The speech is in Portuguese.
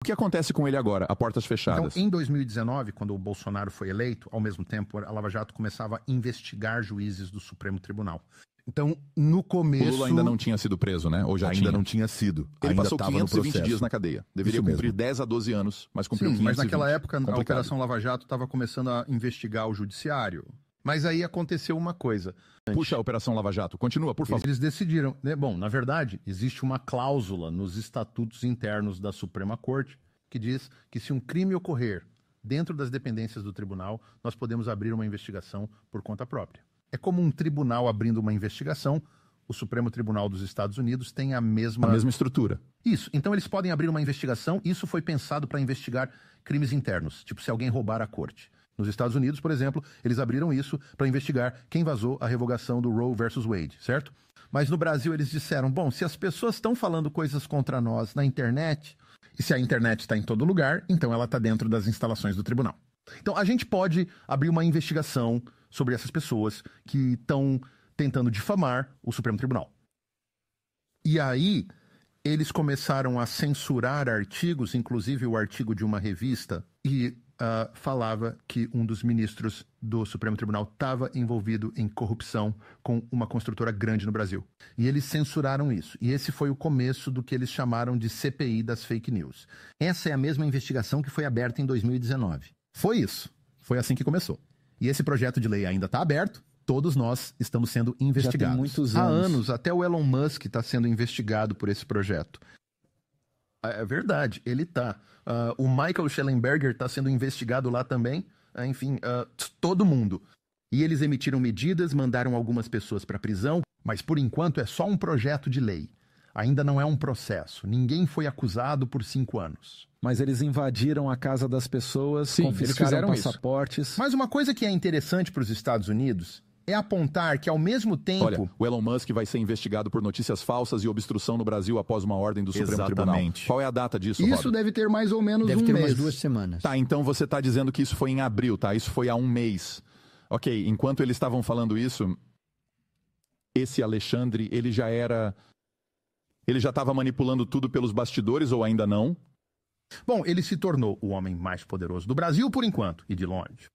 O que acontece com ele agora, a portas fechadas? Então, em 2019, quando o Bolsonaro foi eleito, ao mesmo tempo, a Lava Jato começava a investigar juízes do Supremo Tribunal. Então, no começo... O Lula ainda não tinha sido preso, né? Ou já Ainda tinha? não tinha sido. Ele Ainda passou tava no 520 processo. dias na cadeia. Deveria Isso cumprir mesmo. 10 a 12 anos, mas cumpriu Sim, 520. mas naquela época a Complicado. Operação Lava Jato estava começando a investigar o judiciário. Mas aí aconteceu uma coisa. Puxa a Operação Lava Jato. Continua, por favor. Eles decidiram, né? Bom, na verdade, existe uma cláusula nos estatutos internos da Suprema Corte que diz que se um crime ocorrer dentro das dependências do tribunal, nós podemos abrir uma investigação por conta própria. É como um tribunal abrindo uma investigação, o Supremo Tribunal dos Estados Unidos tem a mesma estrutura. Isso. Então eles podem abrir uma investigação. Isso foi pensado para investigar crimes internos, tipo se alguém roubar a corte. Nos Estados Unidos, por exemplo, eles abriram isso para investigar quem vazou a revogação do Roe versus Wade, certo? Mas no Brasil eles disseram, bom, se as pessoas estão falando coisas contra nós na internet, e se a internet está em todo lugar, então ela está dentro das instalações do tribunal. Então a gente pode abrir uma investigação sobre essas pessoas que estão tentando difamar o Supremo Tribunal. E aí, eles começaram a censurar artigos, inclusive o artigo de uma revista, e falava que um dos ministros do Supremo Tribunal estava envolvido em corrupção com uma construtora grande no Brasil. E eles censuraram isso. E esse foi o começo do que eles chamaram de CPI das fake news. Essa é a mesma investigação que foi aberta em 2019. Foi isso. Foi assim que começou. E esse projeto de lei ainda está aberto. Todos nós estamos sendo investigados. Já tem muitos Há anos. anos, até o Elon Musk está sendo investigado por esse projeto. É verdade, ele está. O Michael Schellenberger está sendo investigado lá também. Enfim, todo mundo. E eles emitiram medidas, mandaram algumas pessoas para a prisão, mas por enquanto é só um projeto de lei. Ainda não é um processo. Ninguém foi acusado por 5 anos. Mas eles invadiram a casa das pessoas, Sim, eles confiscaram fizeram isso. passaportes. Mas uma coisa que é interessante para os Estados Unidos é apontar que, ao mesmo tempo... Olha, o Elon Musk vai ser investigado por notícias falsas e obstrução no Brasil após uma ordem do Supremo Tribunal. Exatamente. Qual é a data disso, Isso Roda? deve ter mais ou menos Deve um ter mês. umas 2 semanas. Tá, então você está dizendo que isso foi em abril, tá? Isso foi há um mês. Ok, enquanto eles estavam falando isso, esse Alexandre, ele já estava manipulando tudo pelos bastidores ou ainda não? Bom, ele se tornou o homem mais poderoso do Brasil por enquanto, e de longe.